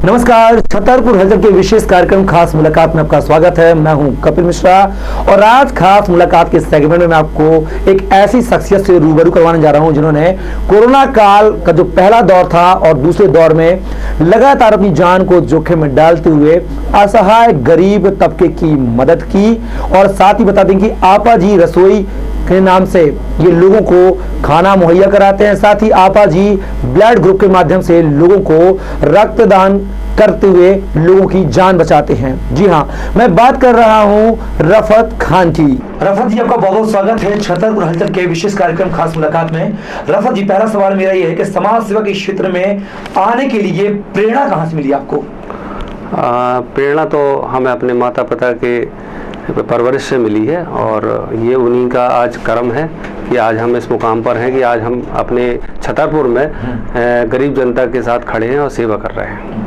नमस्कार, छतरपुर हलचल के विशेष कार्यक्रम खास मुलाकात में आपका स्वागत है। मैं हूं कपिल मिश्रा और आज खास मुलाकात के सेगमेंट में मैं आपको एक ऐसी शख्सियत से रूबरू करवाने जा रहा हूं जिन्होंने कोरोना काल का जो पहला दौर था और दूसरे दौर में लगातार अपनी जान को जोखिम में डालते हुए असहाय गरीब तबके की मदद की और साथ ही बता दें कि आपा जी रसोई के नाम से ये लोगों को खाना मुहैया कराते हैं। साथ ही आपा जी ब्लड ग्रुप के माध्यम से लोगों को रक्तदान करते हुए लोगों की जान बचाते हैं। जी हाँ, मैं बात कर रहा हूँ रफत खान की। रफत जी, आपका बहुत बहुत स्वागत है छतरपुर हलचल के विशेष कार्यक्रम खास मुलाकात में। रफत जी, पहला सवाल मेरा ये है कि समाज सेवा के क्षेत्र में आने के लिए प्रेरणा कहाँ से मिली आपको? प्रेरणा तो हमें अपने माता पिता के परवरिश से मिली है और ये उन्हीं का आज कर्म है कि आज हम इस मुकाम पर हैं कि आज हम अपने छतरपुर में गरीब जनता के साथ खड़े हैं और सेवा कर रहे हैं।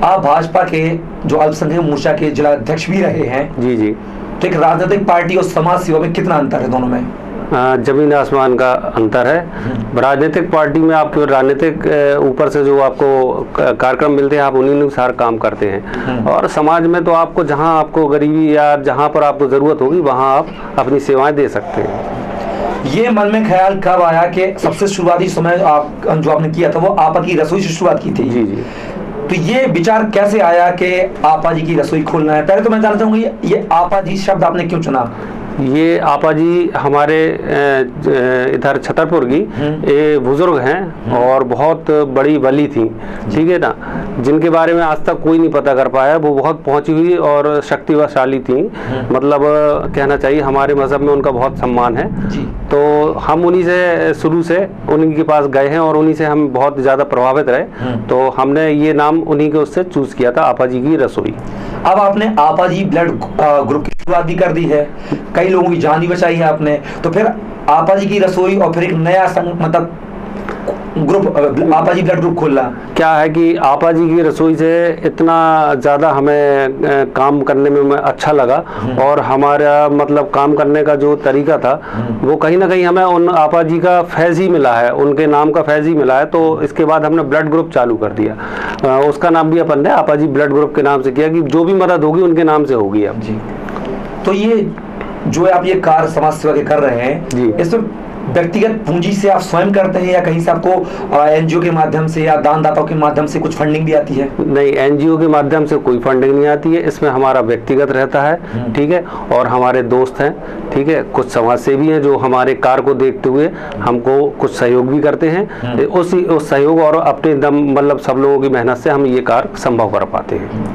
आप भाजपा के जो अल्पसंख्यक मोर्चा के जिला अध्यक्ष भी रहे हैं। जी जी। तो एक राजनीतिक पार्टी और समाज सेवा में कितना अंतर है दोनों में? जमीन आसमान का अंतर है। राजनीतिक पार्टी में आपके राजनीतिक ऊपर से जो आपको कार्यक्रम मिलते हैं आप उन्हीं अनुसार काम करते हैं और समाज में तो आपको जहां आपको गरीबी या जहां पर आपको ज़रूरत होगी वहां आप अपनी सेवाएं दे सकते हैं। ये मन में ख्याल कब आया कि सबसे शुरुआती समय आप जो आपने किया था वो आपा की रसोई से शुरुआत की थी? जी जी। तो ये विचार कैसे आया कि आपा जी की रसोई खोलना है? पहले तो मैं जानना चाहूंगा ये आपा जी शब्द आपने क्यों चुना? ये आपा जी हमारे इधर छतरपुर की ये बुजुर्ग हैं और बहुत बड़ी वली थी, ठीक है ना, जिनके बारे में आज तक कोई नहीं पता कर पाया। वो बहुत पहुंची हुई और शक्तिशाली थी, मतलब कहना चाहिए हमारे मजहब में उनका बहुत सम्मान है। तो हम उन्हीं से शुरू से उन्हीं के पास गए हैं और उन्हीं से हम बहुत ज़्यादा प्रभावित रहे। तो हमने ये नाम उन्हीं के उससे चूज किया था, आपा जी की रसोई। अब आपने आपा जी ब्लड ग्रुप की शुरुआत भी कर दी है, कई लोगों की जान भी बचाई है आपने, तो फिर आपा जी की रसोई और फिर एक नया मतलब ग्रुप आपा जी ब्लड ग्रुप खोलना क्या है कि आपा जी की रसोई से इतना ज़्यादा हमें काम करने में अच्छा लगा और हमारा मतलब काम करने का जो तरीका था वो कहीं ना कहीं हमें उन आपा जी का फैज़ ही मिला है, उनके नाम का फैज़ ही मिला है। तो इसके बाद हमने ब्लड ग्रुप चालू कर दिया। उसका नाम भी अपन ने आपा जी ब्लड ग्रुप के नाम से किया कि जो भी मदद होगी उनके नाम से होगी अब जी। तो ये जो आप ये कार्य समाज सेवा के कर रहे हैं जी, इसमें व्यक्तिगत पूंजी से आप स्वयं करते हैं या कहीं से आपको एनजीओ के माध्यम से या दानदाताओं के माध्यम से कुछ फंडिंग भी आती है? नहीं, एनजीओ के माध्यम से कोई फंडिंग नहीं आती है। इसमें हमारा व्यक्तिगत रहता है, ठीक है, और हमारे दोस्त हैं, ठीक है, कुछ समाज सेवी हैं जो हमारे कार्य को देखते हुए हमको कुछ सहयोग भी करते हैं। उस सहयोग और अपने दम मतलब सब लोगों की मेहनत से हम ये कार्य संभव कर पाते हैं।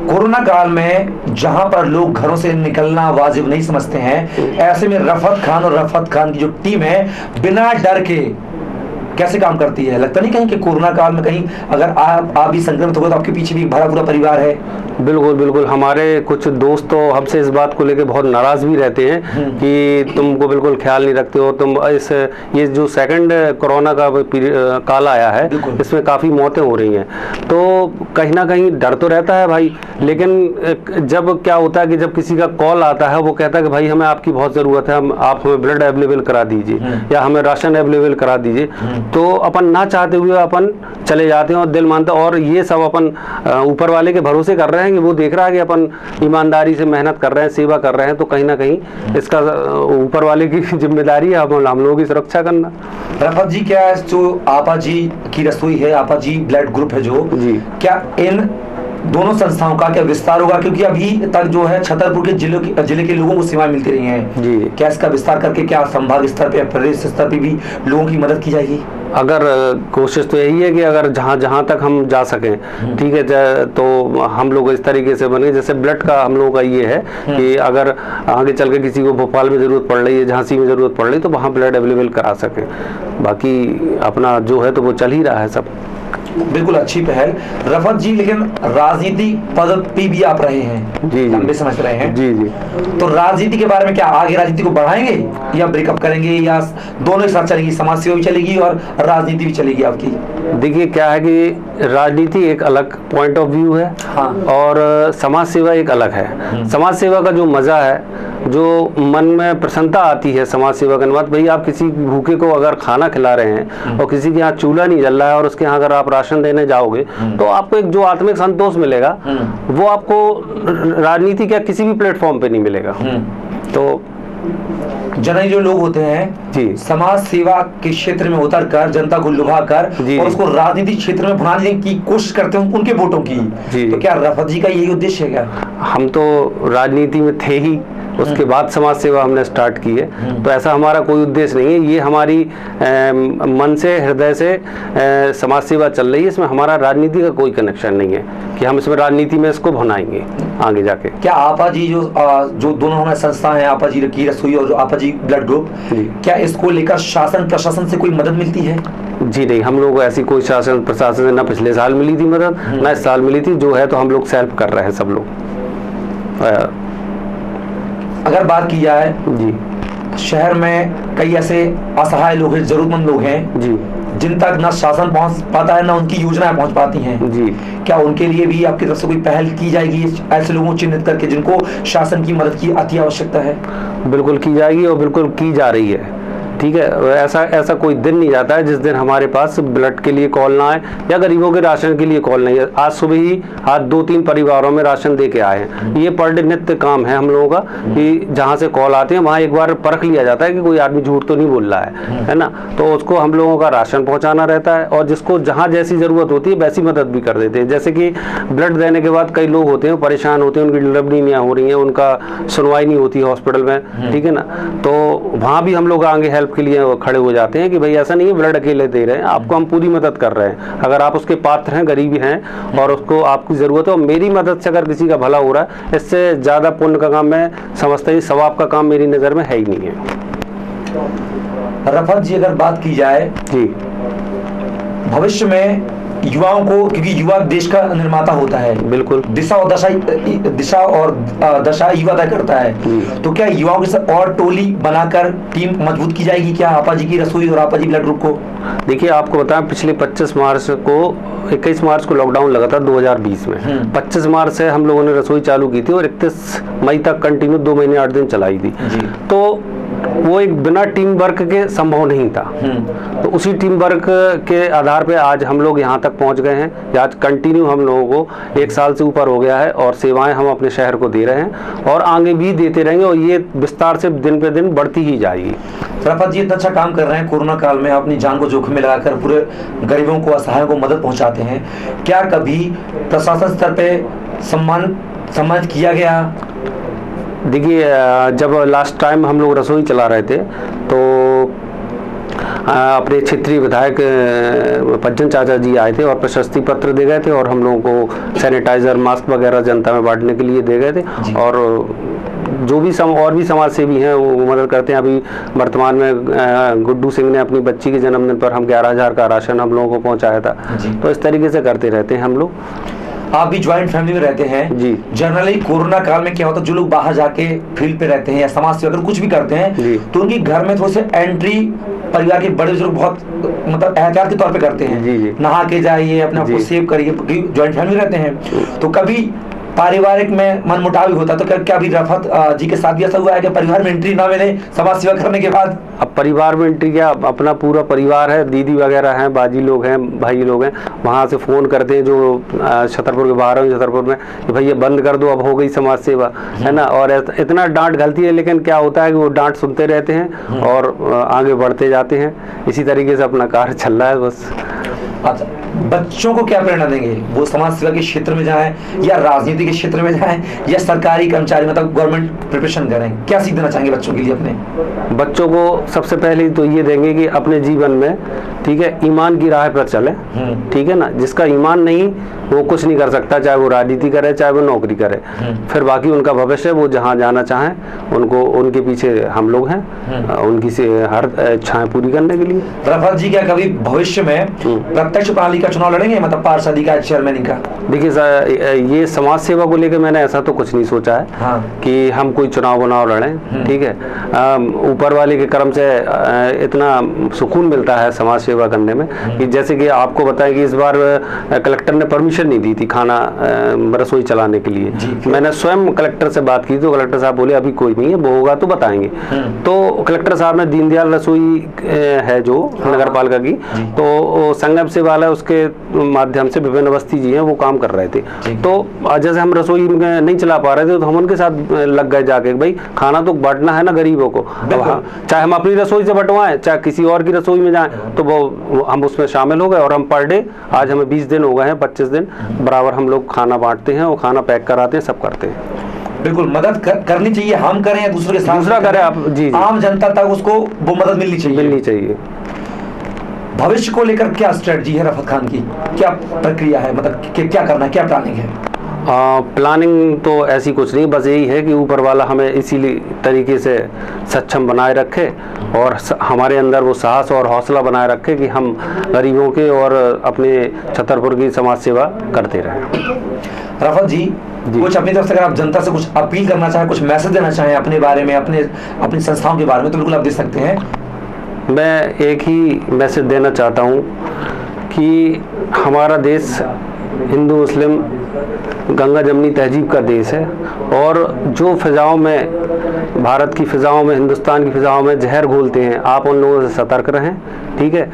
कोरोना काल में जहां पर लोग घरों से निकलना वाजिब नहीं समझते हैं, ऐसे में रफत खान और रफत खान की जो टीम है बिना डर के कैसे काम करती है? लगता नहीं कहीं कि कोरोना काल में कहीं अगर आप भी संक्रमित हो गए तो आपके पीछे भी भरा पूरा परिवार है? बिल्कुल बिल्कुल। हमारे कुछ दोस्त तो हमसे इस बात को लेकर बहुत नाराज भी रहते हैं कि तुमको बिल्कुल ख्याल नहीं रखते हो तुम। ये जो सेकंड कोरोना का काल आया है इसमें काफ़ी मौतें हो रही हैं, तो कहीं ना कहीं डर तो रहता है भाई। लेकिन जब क्या होता है कि जब किसी का कॉल आता है वो कहता है कि भाई हमें आपकी बहुत ज़रूरत है, आप हमें ब्लड अवेलेबल करा दीजिए या हमें राशन अवेलेबल करा दीजिए, तो अपन ना चाहते हुए अपन चले जाते हैं और दिल मानते हैं। और ये सब अपन ऊपर वाले के भरोसे कर रहे हैं कि वो देख रहा है कि अपन ईमानदारी से मेहनत कर रहे हैं, सेवा कर रहे हैं, तो कहीं ना कहीं इसका ऊपर वाले की जिम्मेदारी है हम लोगों की सुरक्षा करना। रफत जी, क्या जो आपा जी की रसोई है, आपा जी ब्लड ग्रुप है जो जी, क्या इन दोनों संस्थाओं का क्या विस्तार होगा? क्योंकि अभी तक जो है छतरपुर के जिले के लोगों को सेवाएं मिलती रही हैं जी, क्या इसका विस्तार करके क्या संभाग स्तर पे, प्रदेश स्तर पे भी लोगों की मदद की जाएगी? अगर कोशिश तो यही है कि अगर जहाँ तक हम जा सकें, ठीक है, तो हम लोग इस तरीके से बने जैसे ब्लड का हम लोगों का ये है कि अगर आगे चल के किसी को भोपाल में ज़रूरत पड़ रही है, झांसी में ज़रूरत पड़ रही है, तो वहाँ ब्लड अवेलेबल करा सकें। बाकी अपना जो है तो वो चल ही रहा है सब। बिल्कुल अच्छी पहल रफत जी। लेकिन राजनीति पद पे भी आप रहे हैं जी, हम भी समझ रहे हैं जी जी, तो राजनीति के बारे में क्या आगे राजनीति को बढ़ाएंगे या ब्रेकअप करेंगे या दोनों एक साथ चलेगी? समाज सेवा भी चलेगी और राजनीति भी चलेगी आपकी? देखिए क्या है कि राजनीति एक अलग पॉइंट ऑफ व्यू है, हाँ, और समाज सेवा एक अलग है। समाज सेवा का जो मजा है जो मन में प्रसन्नता आती है समाज सेवा करने के बाद, भाई आप किसी भूखे को अगर खाना खिला रहे हैं और किसी के यहाँ चूल्हा नहीं जल रहा है और उसके यहाँ अगर आप राशन देने जाओगे तो आपको एक जो आत्मिक संतोष मिलेगा वो आपको राजनीति का किसी भी प्लेटफॉर्म पे नहीं मिलेगा। तो जनरली जो लोग होते हैं जी, समाज सेवा के क्षेत्र में उतर कर जनता को लुभा कर और उसको राजनीतिक क्षेत्र में भुनाने की कोशिश करते हैं उनके वोटों की, तो क्या रफत जी का यही उद्देश्य है क्या? हम तो राजनीति में थे ही, उसके बाद समाज सेवा हमने स्टार्ट की है, तो ऐसा हमारा कोई उद्देश्य नहीं है। ये हमारी मन से हृदय से समाज सेवा चल रही है, इसमें हमारा राजनीति का कोई कनेक्शन नहीं है कि हम इसमें राजनीति में इसको भुनाएंगे आगे जाके। क्या आपा जी जो दोनों हमारे संस्थाएं हैं, आपा जी की रसोई और आपा जी ब्लड ग्रुप, क्या इसको लेकर शासन प्रशासन से कोई मदद मिलती है? जी नहीं, हम लोग ऐसी कोई शासन प्रशासन से ना पिछले साल मिली थी मदद, ना इस साल मिली थी। जो है तो हम लोग सेल्फ कर रहे हैं सब लोग। अगर बात की जाए जी, शहर में कई ऐसे असहाय लोग हैं, जरूरतमंद लोग हैं जी, जिन तक ना शासन पहुंच पाता है ना उनकी योजनाएं पहुंच पाती हैं जी, क्या उनके लिए भी आपकी तरफ से कोई पहल की जाएगी ऐसे लोगों को चिन्हित करके जिनको शासन की मदद की अति आवश्यकता है? बिल्कुल की जाएगी और बिल्कुल की जा रही है। ठीक है, ऐसा कोई दिन नहीं जाता है जिस दिन हमारे पास ब्लड के लिए कॉल ना आए या गरीबों के राशन के लिए कॉल नहीं है। आज सुबह ही 2-3 परिवारों में राशन दे के आए हैं। ये पर डे नित्य काम है हम लोगों का कि जहाँ से कॉल आते हैं वहाँ एक बार परख लिया जाता है कि कोई आदमी झूठ तो नहीं बोल रहा है ना, तो उसको हम लोगों का राशन पहुँचाना रहता है और जिसको जहाँ जैसी ज़रूरत होती है वैसी मदद भी कर देते हैं। जैसे कि ब्लड देने के बाद कई लोग होते हैं परेशान होते हैं, उनकी डिलीवरी नहीं हो रही है, उनका सुनवाई नहीं होती हॉस्पिटल में, ठीक है ना, तो वहाँ भी हम लोग आगे हेल्प के लिए खड़े हो जाते हैं कि भाई ऐसा नहीं है ब्लड अकेले दे रहे हैं, आपको हम पूरी मदद कर रहे हैं। अगर आप उसके पात्र हैं, गरीब हैं और उसको आपकी ज़रूरत है और मेरी मदद से अगर किसी का भला हो रहा है, इससे ज़्यादा पुण्य का काम मैं समझता हूँ, सवाब का काम मेरी नज़र में है ही नहीं है। रफत जी अगर बात की जाए जी, भविष्य में युवाओं को, क्योंकि युवा देश का निर्माता होता है, बिल्कुल दिशा और दशा युवा तय करता है, तो क्या युवाओं के साथ और टोली बनाकर टीम मजबूत की जाएगी क्या आपा जी की रसोई और आपा जी ब्लड ग्रुप को? देखिए, आपको बताएं पिछले 21 मार्च को लॉकडाउन लगा था 2020 में। 25 मार्च से हम लोगों ने रसोई चालू की थी और 31 मई तक कंटिन्यू 2 महीने 8 दिन चलाई थी। तो वो एक बिना टीम वर्क के संभव नहीं था, तो उसी टीम वर्क के आधार पे आज हम लोग यहाँ तक पहुँच गए हैं। आज कंटिन्यू हम लोगों को 1 साल से ऊपर हो गया है और सेवाएं हम अपने शहर को दे रहे हैं और आगे भी देते रहेंगे और ये विस्तार से दिन पे दिन बढ़ती ही जाएगी। रफत जी इतना अच्छा काम कर रहे हैं, कोरोना काल में अपनी जान को जोखिम में लगाकर पूरे गरीबों को, असहायों को मदद पहुँचाते हैं, क्या कभी प्रशासन स्तर पे सम्मानित किया गया? देखिए, जब लास्ट टाइम हम लोग रसोई चला रहे थे तो अपने क्षेत्रीय विधायक पज्जन चाचा जी आए थे और प्रशस्ति पत्र दे गए थे और हम लोगों को सैनिटाइजर, मास्क वगैरह जनता में बांटने के लिए दे गए थे और जो भी और भी समाज सेवी हैं वो मदद करते हैं। अभी वर्तमान में गुड्डू सिंह ने अपनी बच्ची के जन्मदिन पर हम 11,000 का राशन हम लोगों को पहुंचाया था। तो इस तरीके से करते रहते हैं हम लोग। आप भी ज्वाइंट फैमिली में रहते हैं जी। जनरली कोरोना काल में क्या होता है, जो लोग बाहर जाके फील्ड पे रहते हैं या समाज सेवा अगर कुछ भी करते हैं तो उनकी घर में थोड़े से एंट्री परिवार के बड़े बुजुर्ग बहुत मतलब एहतियात के तौर पे करते हैं। जी। नहा के जाइए, अपने आप को सेव करिए, ज्वाइंट फैमिली रहते हैं तो कभी पारिवारिक में मनमुटाव होता, तो क्या अभी रफत जी के साथ भी ऐसा हुआ है कि परिवार में एंट्री ना मिले समाज सेवा करने के बाद? अब परिवार में एंट्री क्या, अपना पूरा परिवार है, दीदी वगैरह हैं, बाजी लोग हैं, भाई लोग हैं, वहाँ से फ़ोन करते हैं जो छतरपुर के बाहर हैं, छतरपुर में, कि भाई ये बंद कर दो, अब हो गई समाज सेवा, है ना। और इतना डांट गलती है, लेकिन क्या होता है कि वो डांट सुनते रहते हैं और आगे बढ़ते जाते हैं। इसी तरीके से अपना कार्य चल रहा है बस। अच्छा, बच्चों को क्या प्रेरणा देंगे, वो समाज सेवा के क्षेत्र में जाएं या राजनीति के क्षेत्र में जाएं या सरकारी कर्मचारी मतलब गवर्नमेंट प्रिपरेशन करें, क्या सीख देना चाहेंगे बच्चों के लिए? अपने बच्चों को सबसे पहले तो ये देंगे कि अपने जीवन में, ठीक है, ईमान की राह पर चले, ठीक है ना। जिसका ईमान नहीं वो कुछ नहीं कर सकता, चाहे वो राजनीति करे चाहे वो नौकरी करे। फिर बाकी उनका भविष्य, वो जहाँ जाना चाहें उनको, उनके पीछे हम लोग हैं उनकी से हर इच्छाएं पूरी करने के लिए। रफत जी क्या कभी भविष्य में प्रत्यक्ष प्रणाली का चुनाव लड़ेंगे, मतलब पार्षदी का, चेयरमैन का? देखिए, ये समाज सेवा को लेकर मैंने ऐसा तो कुछ नहीं सोचा है कि हम कोई चुनाव लड़ें, ठीक है। ऊपर वाले के कर्म से इतना सुकून मिलता है समाज सेवा करने में कि जैसे कि आपको बताएं कि इस बार कलेक्टर ने परमिशन परमिशन नहीं दी थी खाना रसोई चलाने के लिए। मैंने स्वयं कलेक्टर से बात की तो कलेक्टर साहब बोले अभी कोई नहीं है, वो होगा तो बताएंगे। तो कलेक्टर साहब ने दीनदयाल रसोई है जो नगर पालिका की, तो संगम से वाला उसके माध्यम से विपिन अवस्थी जी हैं वो काम कर रहे थे। तो जैसे हम रसोई नहीं चला पा रहे थे तो हम उनके साथ लग गए जाके, भाई खाना तो बांटना है ना गरीबों को, चाहे हम अपनी रसोई से बंटवाएं चाहे किसी और की रसोई में जाएं, तो वो हम उसमें शामिल हो गए और हम पर डे, आज हमें 20 दिन हो गए हैं, 25 दिन बराबर हम लोग खाना बांटते हैं और खाना पैक कराते हैं, सब करते हैं। बिल्कुल मदद करनी चाहिए, हम करें या दूसरे के साथ दूसरा करे, आप जी आम जनता तक उसको वो मदद मिलनी चाहिए। भविष्य को लेकर क्या स्ट्रेटजी है रफत खान की, क्या प्रक्रिया है, मतलब क्या करना है, क्या प्लानिंग है? प्लानिंग तो ऐसी कुछ नहीं, बस यही है कि ऊपर वाला हमें इसी तरीके से सक्षम बनाए रखे और हमारे अंदर वो साहस और हौसला बनाए रखे कि हम गरीबों के और अपने छतरपुर की समाज सेवा करते रहें। रफत जी कुछ अपनी तरफ से अगर आप जनता से कुछ अपील करना चाहें, कुछ मैसेज देना चाहें अपने बारे में, अपनी संस्थाओं के बारे में, तो बिल्कुल आप दे सकते हैं। मैं एक ही मैसेज देना चाहता हूँ कि हमारा देश हिंदू मुस्लिम गंगा जमनी तहजीब का देश है और जो फिजाओं में, भारत की फिजाओं में, हिंदुस्तान की फिजाओं में जहर घोलते हैं, आप उन लोगों से सतर्क रहें, ठीक है?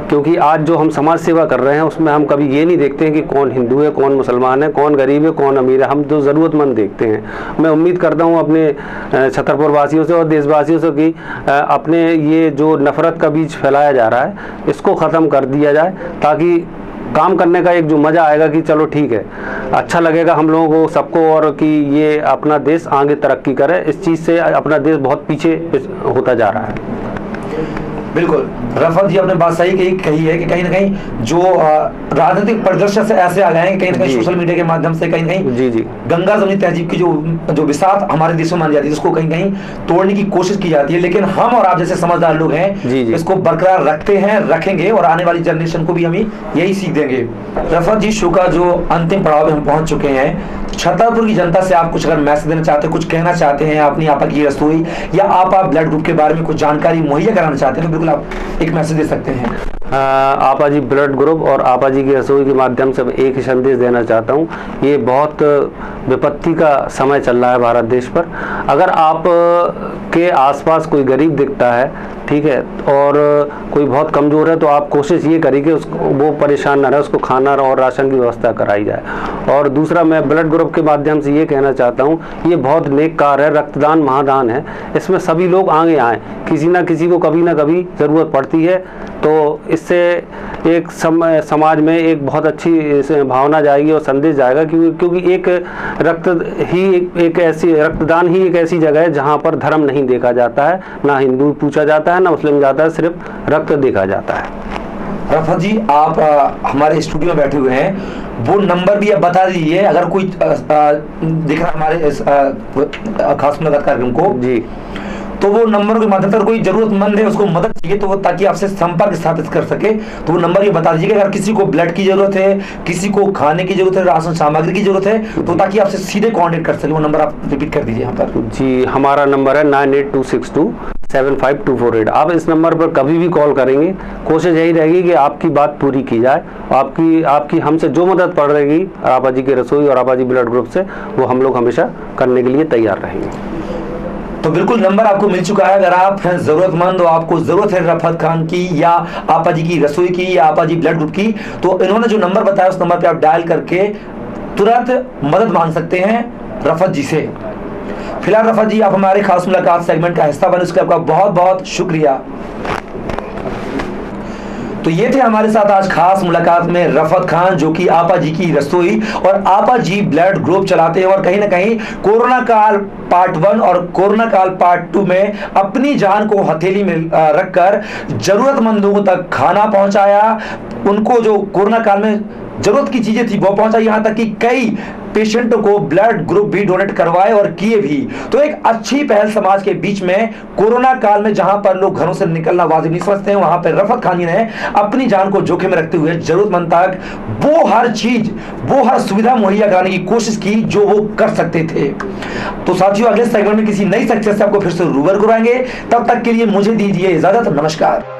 क्योंकि आज जो हम समाज सेवा कर रहे हैं उसमें हम कभी ये नहीं देखते हैं कि कौन हिंदू है, कौन मुसलमान है, कौन गरीब है, कौन अमीर है, हम तो ज़रूरतमंद देखते हैं। मैं उम्मीद करता हूँ अपने छतरपुर वासियों से और देशवासियों से कि अपने ये जो नफ़रत का बीज फैलाया जा रहा है इसको ख़त्म कर दिया जाए, ताकि काम करने का एक जो मज़ा आएगा कि चलो ठीक है, अच्छा लगेगा हम लोगों को सबको, और कि ये अपना देश आगे तरक्की करे। इस चीज़ से अपना देश बहुत पीछे होता जा रहा है। बिल्कुल रफत जी आपने बात सही कही है कि कहीं ना कहीं जो राजनीतिक परिदृश्य से ऐसे आ गए हैं, कहीं ना कहीं सोशल मीडिया के माध्यम से कहीं ना कहीं जी गंगा जमनी तहजीब की जो विसात हमारे देश में मानी जाती है जिसको कहीं कहीं तोड़ने की कोशिश की जाती है, लेकिन हम और आप जैसे समझदार लोग हैं इसको बरकरार रखते हैं, रखेंगे और आने वाली जनरेशन को भी हम यही सीख देंगे। रफत जी शो का जो अंतिम पड़ाव में हम पहुंच चुके हैं, छतरपुर की जनता से आप कुछ अगर मैसेज देना चाहते हैं, कुछ कहना चाहते हैं अपनी आपा की रसोई या आपा ब्लड ग्रुप के बारे में कुछ जानकारी मुहैया कराना चाहते हैं, तो बिल्कुल आप एक मैसेज दे सकते हैं। आपा जी ब्लड ग्रुप और आपा जी की रसोई के माध्यम से एक ही संदेश देना चाहता हूँ। ये बहुत विपत्ति का समय चल रहा है भारत देश पर। अगर आप के आसपास कोई गरीब दिखता है, ठीक है, और कोई बहुत कमज़ोर है, तो आप कोशिश ये करिए कि उसको वो परेशान ना रहे, उसको खाना और राशन की व्यवस्था कराई जाए। और दूसरा मैं ब्लड ग्रुप के माध्यम से ये कहना चाहता हूँ, ये बहुत नेक कार्य है, रक्तदान महादान है, इसमें सभी लोग आगे आएँ, किसी ना किसी को कभी ना कभी ज़रूरत पड़ती है, तो इससे एक समाज में एक बहुत अच्छी भावना जाएगी और संदेश जाएगा, क्योंकि एक रक्तदान ही एक ऐसी जगह है जहाँ पर धर्म नहीं देखा जाता है, ना हिंदू पूछा जाता है ना मुस्लिम जाता है, सिर्फ रक्त देखा जाता है। रफत जी आप हमारे स्टूडियो में बैठे हुए हैं, वो नंबर भी आप बता दीजिए अगर कोई दिख रहा हमारे खास मुलाकात कार्यक्रम को जी, तो वो नंबर के माध्यम से कोई जरूरतमंद है उसको मदद चाहिए, तो वो ताकि आपसे संपर्क स्थापित कर सके, तो वो नंबर ये बता दीजिएगा। अगर किसी को ब्लड की जरूरत है, किसी को खाने की जरूरत है, राशन सामग्री की जरूरत है, तो ताकि आपसे सीधे कांटेक्ट कर सके, वो नंबर आप रिपीट कर दीजिए यहाँ पर। जी हमारा नंबर है 9826275248। आप इस नंबर पर कभी भी कॉल करेंगे, कोशिश यही रहेगी कि आपकी बात पूरी की जाए, आपकी हमसे जो मदद पड़ रहेगी आपा जी की रसोई और आपा जी ब्लड ग्रुप से, वो हम लोग हमेशा करने के लिए तैयार रहेंगे। तो बिल्कुल नंबर आपको मिल चुका है। अगर आप जरूरतमंद हो, आपको जरूरत है रफत खान की या आपा जी की रसोई की या आपा जी ब्लड ग्रुप की, तो इन्होंने जो नंबर बताया उस नंबर पे आप डायल करके तुरंत मदद मांग सकते हैं रफत जी से। फिलहाल रफत जी आप हमारे खास मुलाकात सेगमेंट का हिस्सा बने, उसके आपका बहुत बहुत शुक्रिया। तो ये थे हमारे साथ आज खास मुलाकात में रफत खान, जो कि आपा जी की रसोई और आपा जी ब्लड ग्रुप चलाते हैं और कहीं ना कहीं कोरोना काल पार्ट 1 और कोरोना काल पार्ट 2 में अपनी जान को हथेली में रखकर जरूरतमंदों तक खाना पहुंचाया, उनको जो कोरोना काल में जरूरत की चीजें थी वो पहुंचाई, यहां तक कि कई पेशेंटों को ब्लड ग्रुप भी डोनेट करवाए और किए भी। तो एक अच्छी पहल समाज के बीच में कोरोना काल में जहां पर लोग घरों से निकलना वाजिब नहीं समझते हैं, वहां पर रफत खान ने अपनी जान को जोखिम में रखते हुए जरूरतमंद तक वो हर चीज, वो हर सुविधा मुहैया कराने की कोशिश की जो वो कर सकते थे। तो साथियों अगले सेगमेंट में किसी नई सक्सेस से आपको फिर से रूबरू कराएंगे, तब तक के लिए मुझे दीजिए इजाजत, नमस्कार।